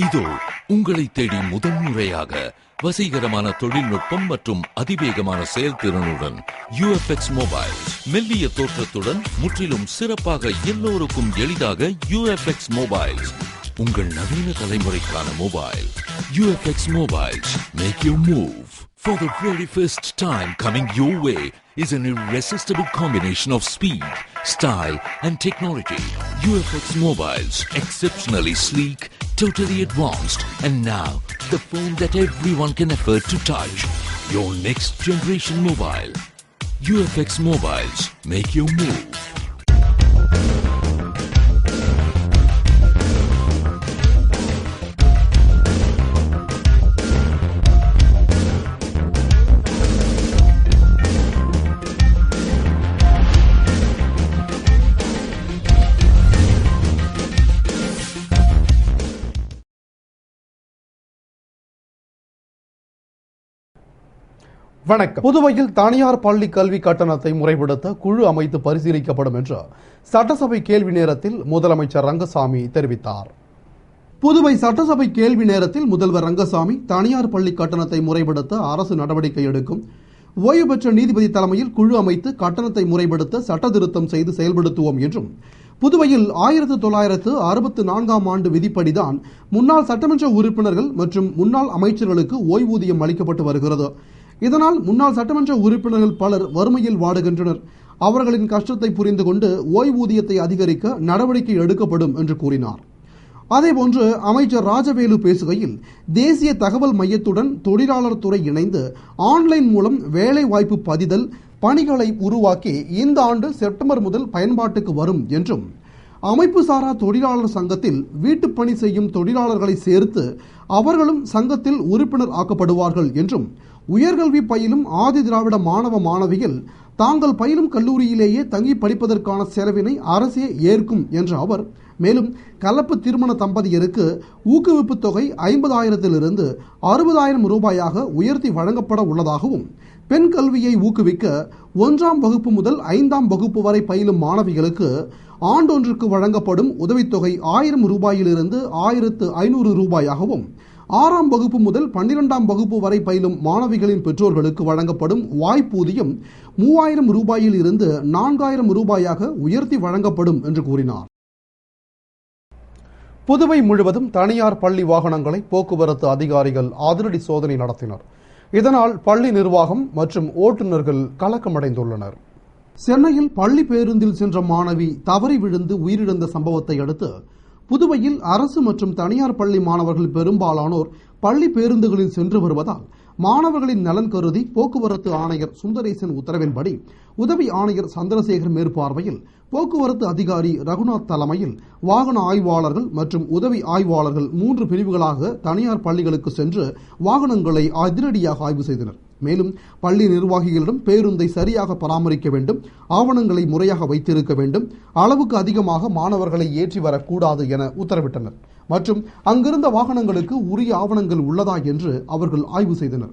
இதோ உங்களை தேடி முதன்முறையாக வசீகரமான தொழில்நுட்பம் மற்றும் அதிவேகமான செயல்திறனுடன் UFX மொபைல்ஸ். மெல்லிய தோற்றத்துடன் முற்றிலும் சிறப்பாக எல்லோருக்கும் எளிதாக UFX மொபைல்ஸ். உங்கள் நவீன தலைமுறைக்கான mobile UFX mobiles. Make your move. For the very first time coming your way is an irresistible combination of speed, style and technology. UFX mobiles, exceptionally sleek, totally advanced, and now the phone that everyone can afford to touch. Your next generation mobile. UFX mobiles, make your move. வணக்கம். புதுவையில் தனியார் பள்ளி கல்வி கட்டணத்தை முறைப்படுத்த குழு அமைத்து பரிசீலிக்கப்படும் என்று சட்டசபை கேள்வி நேரத்தில் முதலமைச்சர் ரங்கசாமி தெரிவித்தார். புதுவை சட்டசபை கேள்வி நேரத்தில் முதல்வர் ரங்கசாமி தனியார் பள்ளி கட்டணத்தை முறைப்படுத்த அரசு நடவடிக்கை எடுக்கும், ஓய்வு பெற்ற நீதிபதி தலைமையில் குழு அமைத்து கட்டணத்தை முறைப்படுத்த சட்ட திருத்தம் செய்து செயல்படுத்துவோம் என்றும், புதுவையில் 1964ஆம் ஆண்டு விதிப்படிதான் முன்னாள் சட்டமன்ற உறுப்பினர்கள் மற்றும் முன்னாள் அமைச்சர்களுக்கு ஓய்வூதியம் அளிக்கப்பட்டு வருகிறது. இதனால் முன்னாள் சட்டமன்ற உறுப்பினர்கள் பலர் வறுமையில் வாடுகின்றனர். அவர்களின் கஷ்டத்தை புரிந்து கொண்டு ஓய்வூதியத்தை அதிகரிக்க நடவடிக்கை எடுக்கப்படும் என்று கூறினார். அதேபோன்று அமைச்சர் ராஜவேலு பேசுகையில், தேசிய தகவல் மையத்துடன் தொழிலாளர் துறை இணைந்து ஆன்லைன் மூலம் வேலை வாய்ப்பு பதிதல் பணிகளை உருவாக்கி இந்த ஆண்டு செப்டம்பர் முதல் பயன்பாட்டுக்கு வரும் என்றும், அமைப்பு சாரா தொழிலாளர் சங்கத்தில் வீட்டுப் பணி செய்யும் தொழிலாளர்களை சேர்த்து அவர்களும் சங்கத்தில் உறுப்பினர் ஆக்கப்படுவார்கள் என்றும், உயர்கல்வி பயிலும் ஆதி திராவிட மாணவ மாணவிகள் தாங்கள் பயிலும் கல்லூரியிலேயே தங்கி படிப்பதற்கான செலவினை அரசே ஏற்கும் என்ற அவர், மேலும் கலப்பு திருமண தம்பதியருக்கு ஊக்குவிப்பு தொகை 50,000 60,000 ரூபாயாக உயர்த்தி வழங்கப்பட உள்ளதாகவும், பெண் கல்வியை ஊக்குவிக்க 1ஆம் வகுப்பு முதல் 5ஆம் வகுப்பு வரை பயிலும் மாணவிகளுக்கு ஆண்டொன்றுக்கு வழங்கப்படும் உதவித்தொகை 1000 ரூபாயிலிருந்து 1500 ரூபாயாகவும், 6ஆம் வகுப்பு முதல் 12ஆம் வகுப்பு வரை பயிலும் மாணவிகளின் பெற்றோர்களுக்கு வழங்கப்படும் வாய்ப்பூதியம் 3000 ரூபாயில் இருந்து 4000 ரூபாயாக உயர்த்தி வழங்கப்படும் என்று கூறினார். புதுவை முழுவதும் தனியார் பள்ளி வாகனங்களை போக்குவரத்து அதிகாரிகள் அதிரடி சோதனை நடத்தினர். இதனால் பள்ளி நிர்வாகம் மற்றும் ஓட்டுநர்கள் கலக்கமடைந்துள்ளனர். சென்னையில் பள்ளி பேருந்தில் சென்ற மாணவி தவறி விழுந்து உயிரிழந்த சம்பவத்தை அடுத்து புதுவையில் அரசு மற்றும் தனியார் பள்ளி மாணவர்கள் பெரும்பாலானோர் பள்ளி பேருந்துகளில் சென்று வருவதால் மாணவர்களின் நலன் கருதி போக்குவரத்து ஆணையர் சுந்தரேசன் உத்தரவின்படி உதவி ஆணையர் சந்திரசேகர் மேற்பார்வையில் போக்குவரத்து அதிகாரி ரகுநாத் தலைமையில் வாகன ஆய்வாளர்கள் மற்றும் உதவி ஆய்வாளர்கள் 3 பிரிவுகளாக தனியார் பள்ளிகளுக்கு சென்று வாகனங்களை அதிரடியாக ஆய்வு செய்தனர். மேலும் பள்ளி நிர்வாகிகளிடம் பேருந்தை சரியாக பராமரிக்க வேண்டும், ஆவணங்களை முறையாக வைத்திருக்க வேண்டும், அளவுக்கு அதிகமாக மாணவர்களை ஏற்றி வரக்கூடாது என உத்தரவிட்டனர். மற்றும் அங்கிருந்த வாகனங்களுக்கு உரிய ஆவணங்கள் உள்ளதா என்று அவர்கள் ஆய்வு செய்தனர்.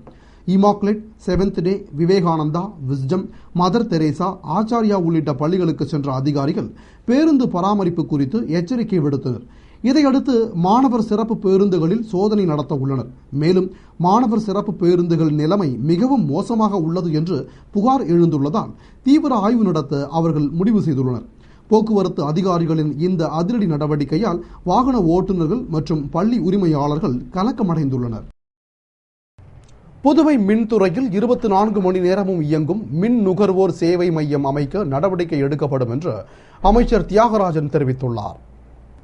Immaculate, Seventh Day, Vivekananda, Wisdom, Mother Teresa, Acharya உள்ளிட்ட பள்ளிகளுக்கு சென்ற அதிகாரிகள் பேருந்து பராமரிப்பு குறித்து எச்சரிக்கை விடுத்தனர். இதையடுத்து மாணவர் சிறப்பு பேருந்துகளில் சோதனை நடத்த உள்ளனர். மேலும் மாணவர் சிறப்பு பேருந்துகள் நிலைமை மிகவும் மோசமாக உள்ளது என்று புகார் எழுந்துள்ளதால் தீவிர ஆய்வு நடத்த அவர்கள் முடிவு செய்துள்ளனர். போக்குவரத்து அதிகாரிகளின் இந்த அதிரடி நடவடிக்கையால் வாகன ஓட்டுநர்கள் மற்றும் பள்ளி உரிமையாளர்கள் கலக்கமடைந்துள்ளனர். புதுவை மின்துறையில் 24 மணி நேரமும் இயங்கும் மின் நுகர்வோர் சேவை மையம் அமைக்க நடவடிக்கை எடுக்கப்படும் என்று அமைச்சர் தியாகராஜன் தெரிவித்துள்ளார்.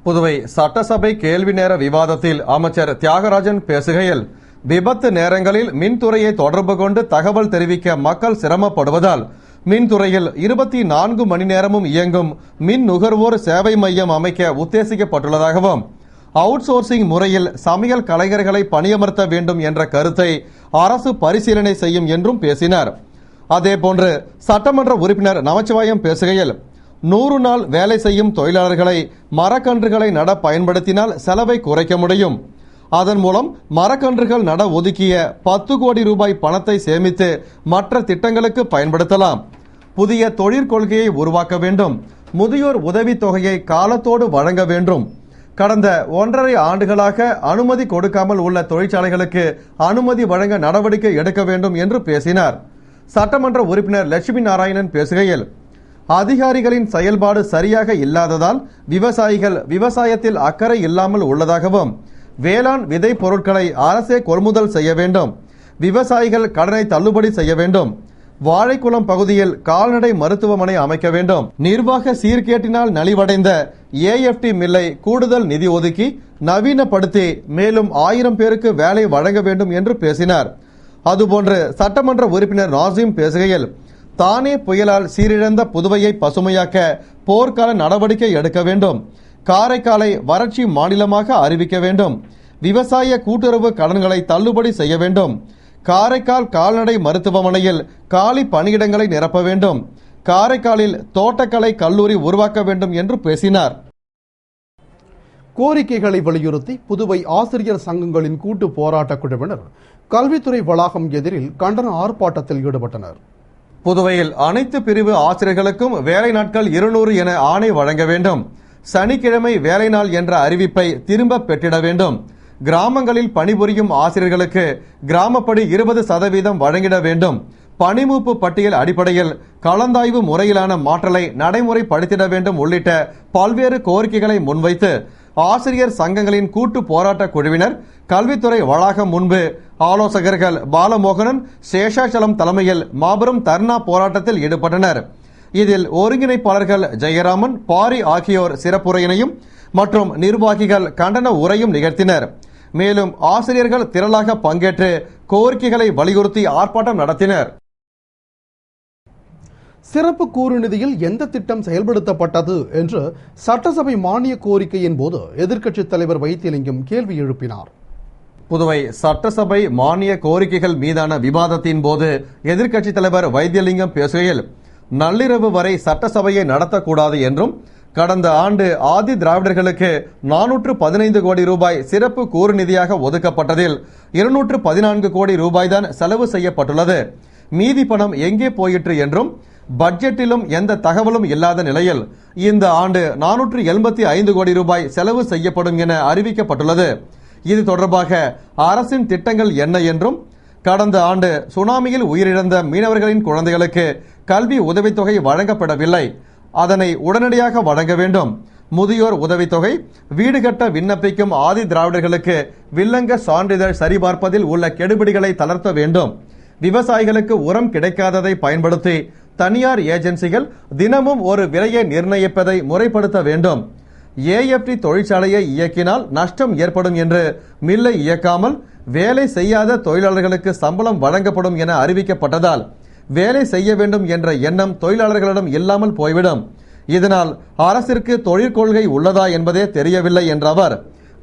புதுவை சட்டசபை கேள்வி நேர விவாதத்தில் அமைச்சர் தியாகராஜன் பேசுகையில், விபத்து நேரங்களில் மின்துறையை தொடர்பு கொண்டு தகவல் தெரிவிக்க மக்கள் சிரமப்படுவதால் மின்துறையில் 24 மணி நேரமும் இயங்கும் மின் நுகர்வோர் சேவை மையம் அமைக்க உத்தேசிக்கப்பட்டுள்ளதாகவும், அவுட் சோர்சிங் முறையில் சமையல் கலைஞர்களை பணியமர்த்த வேண்டும் என்ற கருத்தை அரசு பரிசீலனை செய்யும் என்றும் பேசினார். அதேபோன்று சட்டமன்ற உறுப்பினர் நமச்சிவாயம் பேசுகையில், 100 நாள் வேலை செய்யும் தொழிலாளர்களை மரக்கன்றுகளை நட பயன்படுத்தினால் செலவை குறைக்க முடியும். அதன் மூலம் மரக்கன்றுகள் நட ஒதுக்கிய 10 கோடி ரூபாய் பணத்தை சேமித்து மற்ற திட்டங்களுக்கு பயன்படுத்தலாம். புதிய தொழிற்கொள்கையை உருவாக்க வேண்டும். முதியோர் உதவி தொகையை காலத்தோடு வழங்க வேண்டும். கடந்த 1.5 ஆண்டுகளாக அனுமதி கொடுக்காமல் உள்ள தொழிற்சாலைகளுக்கு அனுமதி வழங்க நடவடிக்கை எடுக்க வேண்டும் என்று பேசினார். சட்டமன்ற உறுப்பினர் லட்சுமி நாராயணன் பேசுகையில், அதிகாரிகளின் செயல்பாடு சரியாக இல்லாததால் விவசாயிகள் விவசாயத்தில் அக்கறை இல்லாமல் உள்ளதாகவும், வேளாண் விதை பொருட்களை அரசே கொள்முதல் செய்ய வேண்டும், விவசாயிகள் கடனை தள்ளுபடி செய்ய வேண்டும், வாழைக்குளம் பகுதியில் கால்நடை மருத்துவமனை அமைக்க வேண்டும், நிர்வாக சீர்கேட்டினால் நலிவடைந்த AFT மில்லை கூடுதல் நிதி ஒதுக்கி நவீனப்படுத்தி மேலும் 1000 பேருக்கு வேலை வழங்க வேண்டும் என்று பேசினார். அதுபோன்று சட்டமன்ற உறுப்பினர் நாசிம் பேசுகையில், தானே புயலால் சீரிழந்த புதுவையை பசுமையாக்க போர்க்கால நடவடிக்கை எடுக்க வேண்டும், காரைக்காலை வறட்சி மாநிலமாக அறிவிக்க வேண்டும், விவசாய கூட்டுறவு கடன்களை தள்ளுபடி செய்ய வேண்டும், காரைக்கால் கால்நடை மருத்துவமனையில் காலி பணியிடங்களை நிரப்ப வேண்டும், காரைக்காலில் தோட்டக்கலை கல்லூரி உருவாக்க வேண்டும் என்று பேசினார். கோரிக்கைகளை வலியுறுத்தி புதுவை ஆசிரியர் சங்கங்களின் கூட்டு போராட்ட குழுவினர் கல்வித்துறை வளாகம் எதிரில் கண்டன ஆர்ப்பாட்டத்தில் ஈடுபட்டனர். புதுவையில் அனைத்து பிரிவு ஆசிரியர்களுக்கும் வேலை நாட்கள் 200 என ஆணை வழங்க வேண்டும், சனிக்கிழமை வேலை நாள் என்ற அறிவிப்பை திரும்ப பெற்றிட வேண்டும், கிராமங்களில் பணிபுரியும் ஆசிரியர்களுக்கு கிராமப்படி 20% வழங்கிட வேண்டும், பணிமூப்பு பட்டியல் அடிப்படையில் கலந்தாய்வு முறையிலான மாற்றலை நடைமுறைப்படுத்திட வேண்டும் உள்ளிட்ட பல்வேறு கோரிக்கைகளை முன்வைத்து ஆசிரியர் சங்கங்களின் கூட்டு போராட்ட குழுவினர் கல்வித்துறை வளாகம் முன்பு ஆலோசகர்கள் பாலமோகனன், சேஷாச்சலம் தலைமையில் மாபெரும் தர்ணா போராட்டத்தில் ஈடுபட்டனர். இதில் ஒருங்கிணைப்பாளர்கள் ஜெயராமன், பாரி ஆகியோர் சிறப்புரையினையும் மற்றும் நிர்வாகிகள் கண்டன உரையும் நிகழ்த்தினர். மேலும் ஆசிரியர்கள் திரளாக பங்கேற்று கோரிக்கைகளை வலியுறுத்தி ஆர்ப்பாட்டம் நடத்தினர். சிறப்பு கூறு நிதியில் எந்த திட்டம் செயல்படுத்தப்பட்டது என்று சட்டசபை மானிய கோரிக்கையின் போது எதிர்க்கட்சித் தலைவர் வைத்திலிங்கம் கேள்வி எழுப்பினார். புதுவை சட்டசபை மானிய கோரிக்கைகள் மீதான விவாதத்தின் போது எதிர்க்கட்சித் தலைவர் வைத்திலிங்கம் பேசுகையில், நள்ளிரவு வரை சட்டசபையை நடத்தக்கூடாது என்றும், கடந்த ஆண்டு ஆதி திராவிடர்களுக்கு 415 கோடி ரூபாய் சிறப்பு கூறு நிதியாக ஒதுக்கப்பட்டதில் 214 கோடி ரூபாய் தான் செலவு செய்யப்பட்டுள்ளது, மீதி பணம் எங்கே போயிற்று என்றும், பட்ஜெட்டிலும் எந்த தகவலும் இல்லாத நிலையில் இந்த ஆண்டு 485 கோடி ரூபாய் செலவு செய்யப்படும் என அறிவிக்கப்பட்டுள்ளது. இது தொடர்பாக அரசின் திட்டங்கள் என்ன என்றும், கடந்த ஆண்டு சுனாமியில் உயிரிழந்த மீனவர்களின் குழந்தைகளுக்கு கல்வி உதவித்தொகை வழங்கப்படவில்லை, அதனை உடனடியாக வழங்க வேண்டும், முதியோர் உதவித்தொகை, வீடு கட்ட விண்ணப்பிக்கும் ஆதி திராவிடர்களுக்கு வில்லங்க சான்றிதழ் சரிபார்ப்பதில் உள்ள கெடுபிடிகளை தளர்த்த வேண்டும், விவசாயிகளுக்கு உரம் கிடைக்காததை பயன்படுத்தி தனியார் ஏஜென்சிகள் தினமும் ஒரு விலையை நிர்ணயிப்பதை முறைப்படுத்த வேண்டும், AFT தொழிற்சாலையை இயக்கினால் நஷ்டம் ஏற்படும் என்று மில்லை இயக்காமல் வேலை செய்யாத தொழிலாளர்களுக்கு சம்பளம் வழங்கப்படும் என அறிவிக்கப்பட்டதால் வேலை செய்ய வேண்டும் என்ற எண்ணம் தொழிலாளர்களிடம் இல்லாமல் போய்விடும், இதனால் அரசிற்கு தொழிற்கொள்கை உள்ளதா என்பதே தெரியவில்லை என்ற அவர்,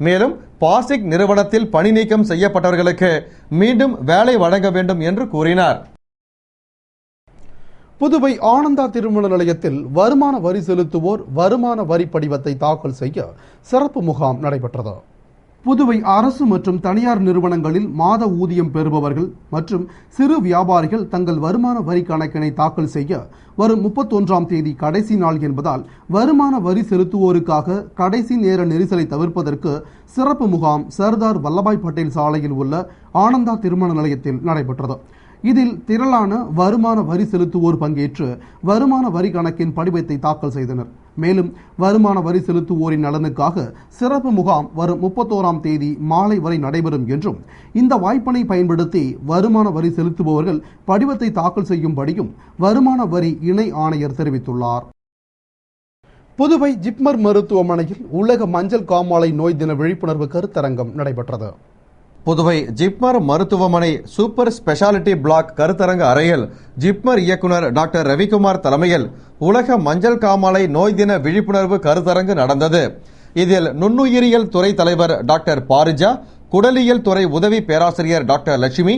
மேலும் பாசிக் நிறுவனத்தில் பணி நீக்கம் செய்யப்பட்டவர்களுக்கு மீண்டும் வேலை வழங்க வேண்டும் என்று கூறினார். புதுவை ஆனந்தா திருமண நிலையத்தில் வருமான வரி செலுத்துவோர் வருமான வரி படிவத்தை தாக்கல் செய்ய சிறப்பு முகாம் நடைபெற்றது. புதுவை அரசு மற்றும் தனியார் நிறுவனங்களில் மாத ஊதியம் பெறுபவர்கள் மற்றும் சிறு வியாபாரிகள் தங்கள் வருமான வரி கணக்கினை தாக்கல் செய்ய வரும் 31ஆம் தேதி கடைசி நாள் என்பதால் வருமான வரி செலுத்துவோருக்காக கடைசி நேர நெரிசலை தவிர்ப்பதற்கு சிறப்பு முகாம் சர்தார் வல்லபாய் பட்டேல் சாலையில் உள்ள ஆனந்தா திருமண நிலையத்தில் நடைபெற்றது. இதில் திரளான வருமான வரி செலுத்துவோர் பங்கேற்று வருமான வரி கணக்கின் படிவத்தை தாக்கல் செய்தனர். மேலும் வருமான வரி செலுத்துவோரின் நலனுக்காக சிறப்பு முகாம் வரும் 31ஆம் தேதி மாலை வரை நடைபெறும் என்றும், இந்த வாய்ப்பினை பயன்படுத்தி வருமான வரி செலுத்துபவர்கள் படிவத்தை தாக்கல் செய்யும்படியும் வருமான வரி இணை ஆணையர் தெரிவித்துள்ளார். புதுவை ஜிப்மர் மருத்துவமனையில் உலக மஞ்சள் காமாலை நோய் தின விழிப்புணர்வு கருத்தரங்கம் நடைபெற்றது. புதுவை ஜிப்மர் மருத்துவமனை சூப்பர் ஸ்பெஷாலிட்டி பிளாக் கருத்தரங்க அறையில் ஜிப்மர் இயக்குனர் டாக்டர் ரவிக்குமார் தலைமையில் உலக மஞ்சள் காமாலை நோய் தின விழிப்புணர்வு கருத்தரங்கு நடந்தது. இதில் நுண்ணுயிரியல் துறை தலைவர் டாக்டர் பாரிஜா, குடலியல் துறை உதவி பேராசிரியர் டாக்டர் லட்சுமி,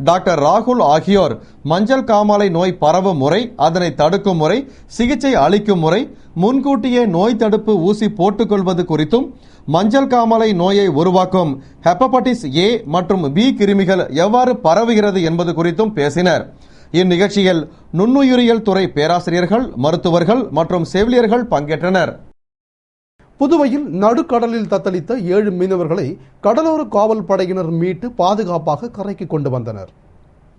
டாக்டர் ராகுல் ஆகியோர் மஞ்சள் காமாலை நோய் பரவும் முறை, அதனை தடுக்கும் முறை, சிகிச்சை அளிக்கும் முறை, முன்கூட்டியே நோய் தடுப்பு ஊசி போட்டுக்கொள்வது குறித்தும், மஞ்சள் காமாலை நோயை உருவாக்கும் ஹெப்படைட்டிஸ் A மற்றும் B கிருமிகள் எவ்வாறு பரவுகிறது என்பது குறித்தும் பேசினர். இந்நிகழ்ச்சியில் நுண்ணுயிரியல் துறை பேராசிரியர்கள், மருத்துவர்கள் மற்றும் செவிலியர்கள் பங்கேற்றனர். புதுவையில் நடுக்கடலில் தத்தளித்த 7 மீனவர்களை கடலோர காவல் படையினர் மீட்டு பாதுகாப்பாக கரைக்கு கொண்டு வந்தனர்.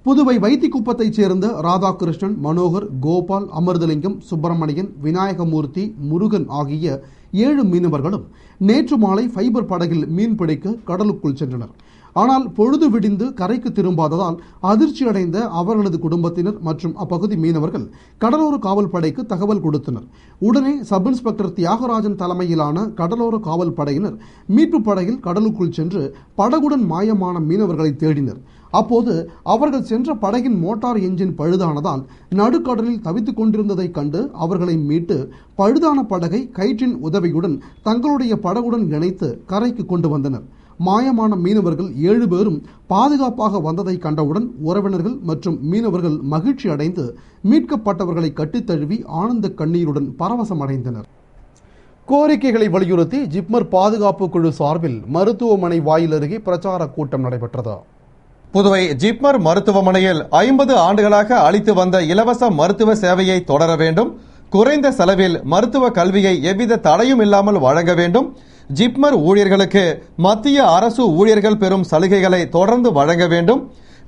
புதுவை வைத்திக்குப்பத்தைச் சேர்ந்த ராதாகிருஷ்ணன், மனோகர், கோபால், அமிர்தலிங்கம், சுப்பிரமணியன், விநாயகமூர்த்தி, முருகன் ஆகிய 7 மீனவர்களும் நேற்று மாலை ஃபைபர் படகில் மீன் பிடிக்க கடலுக்குள் சென்றனர். ஆனால் பொழுது விடிந்து கரைக்கு திரும்பாததால் அதிர்ச்சியடைந்த அவர்களது குடும்பத்தினர் மற்றும் அப்பகுதி மீனவர்கள் கடலோர காவல் படைக்கு தகவல் கொடுத்தனர். உடனே சப் இன்ஸ்பெக்டர் தியாகராஜன் தலைமையிலான கடலோர காவல் படையினர் மீட்பு படகில் கடலுக்குள் சென்று படகுடன் மாயமான மீனவர்களை தேடினர். அப்போது அவர்கள் சென்ற படகின் மோட்டார் என்ஜின் பழுதானதால் நடுக்கடலில் தவித்துக் கொண்டிருந்ததை கண்டு அவர்களை மீட்டு பழுதான படகை கயிற்றின் உதவியுடன் தங்களுடைய படகுடன் இணைத்து கரைக்கு கொண்டு வந்தனர். மாயமான மீனவர்கள் 7 பேரும் பாதுகாப்பாக வந்ததை கண்டவுடன் உறவினர்கள் மற்றும் மீனவர்கள் மகிழ்ச்சி அடைந்து மீட்கப்பட்டவர்களை கட்டித்தழுவி ஆனந்த கண்ணீருடன் பரவசமடைந்தனர். கோரிக்கைகளை வலியுறுத்தி ஜிப்மர் பாதுகாப்பு குழு சார்பில் மருத்துவமனை வாயில் அருகே பிரச்சார கூட்டம் நடைபெற்றது. புதுவை ஜிப்மர் மருத்துவமனையில் 50 ஆண்டுகளாக அளித்து வந்த இலவச மருத்துவ சேவையை தொடர வேண்டும். குறைந்த செலவில் மருத்துவ கல்வியை எவ்வித தடையும் இல்லாமல் வழங்க வேண்டும். ஜிப்மர் ஊழியர்களுக்கு மத்திய அரசு ஊழியர்கள் பெறும் சலுகைகளை தொடர்ந்து வழங்க வேண்டும்.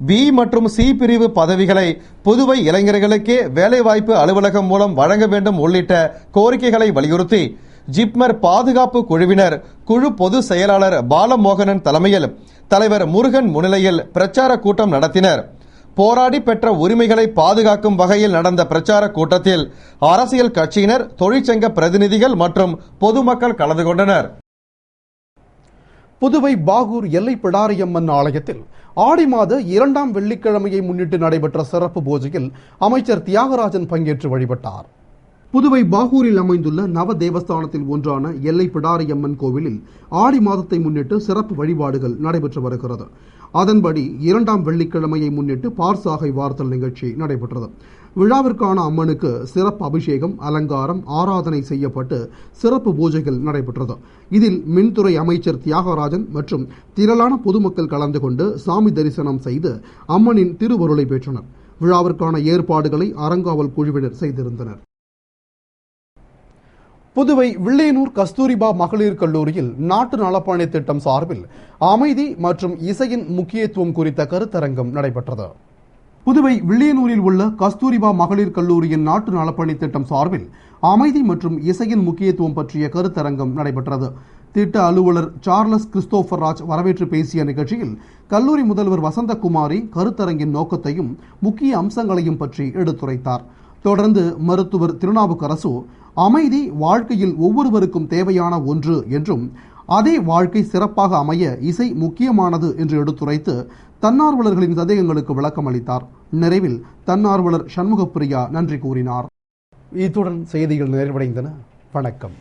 பி மற்றும் சி பிரிவு பதவிகளை புதுவை இளைஞர்களுக்கே வேலைவாய்ப்பு அலுவலகம் மூலம் வழங்க வேண்டும் உள்ளிட்ட கோரிக்கைகளை வலியுறுத்தி ஜிப்மர் பாதுகாப்பு குழுவினர் குழு பொதுச் செயலாளர் பாலமோகனன் தலைமையில் தலைவர் முருகன் முன்னிலையில் பிரச்சார கூட்டம் நடத்தினர். போராடி பெற்ற உரிமைகளை பாதுகாக்கும் வகையில் நடந்த பிரச்சார கூட்டத்தில் அரசியல் கட்சியினர், தொழிற்சங்க பிரதிநிதிகள் மற்றும் பொதுமக்கள் கலந்து கொண்டனர். புதுவை பாகூர் எல்லை பிடாரியம்மன் ஆலயத்தில் ஆடி மாத 2ஆம் வெள்ளிக்கிழமையை முன்னிட்டு நடைபெற்ற சிறப்பு பூஜையில் அமைச்சர் தியாகராஜன் பங்கேற்று வழிபட்டார். புதுவை பாகூரில் அமைந்துள்ள நவ தேவஸ்தானத்தில் ஒன்றான எல்லை பிடாரியம்மன் கோவிலில் ஆடி மாதத்தை முன்னிட்டு சிறப்பு வழிபாடுகள் நடைபெற்று வருகிறது. அதன்படி 2ஆம் வெள்ளிக்கிழமையை முன்னிட்டு பார்சாகை வார்த்தல் நிகழ்ச்சி நடைபெற்றது. விழாவிற்கான அம்மனுக்கு சிறப்பு அபிஷேகம், அலங்காரம், ஆராதனை செய்யப்பட்டு சிறப்பு பூஜைகள் நடைபெற்றது. இதில் மின்துறை அமைச்சர் தியாகராஜன் மற்றும் திரளான பொதுமக்கள் கலந்து கொண்டு சாமி தரிசனம் செய்து அம்மனின் திருவருளை பெற்றனர். விழாவிற்கான ஏற்பாடுகளை அறங்காவல் குழுவினர் செய்திருந்தனர். புதுவை வில்லியனூர் கஸ்தூரிபா மகளிர் கல்லூரியில் நாட்டு நலப்பணி திட்டம் சார்பில் அமைதி மற்றும் இசையின் முக்கியத்துவம் குறித்த கருத்தரங்கம் நடைபெற்றது. புதுவை வில்லியனூரில் உள்ள கஸ்தூரிபா மகளிர் கல்லூரியின் நாட்டு நலப்பணி திட்டம் சார்பில் அமைதி மற்றும் இசையின் முக்கியத்துவம் பற்றிய கருத்தரங்கம் நடைபெற்றது. திட்ட அலுவலர் சார்லஸ் கிறிஸ்டோபர் ராஜ் வரவேற்று பேசிய நிகழ்ச்சியில் கல்லூரி முதல்வர் வசந்தகுமாரி கருத்தரங்கின் நோக்கத்தையும் முக்கிய அம்சங்களையும் பற்றி எடுத்துரைத்தார். தொடர்ந்து மருத்துவர் திருநாவுக்கரசு அமைதி வாழ்க்கையில் ஒவ்வொருவருக்கும் தேவையான ஒன்று என்றும் அதே வாழ்க்கை சிறப்பாக அமைய இசை முக்கியமானது என்று எடுத்துரைத்து தன்னார்வலர்களின் சந்தேகங்களுக்கு விளக்கம் அளித்தார். நிறைவில் தன்னார்வலர் சண்முகப்பிரியா நன்றி கூறினார். இத்துடன் செய்திகள் நிறைவடைந்தன. வணக்கம்.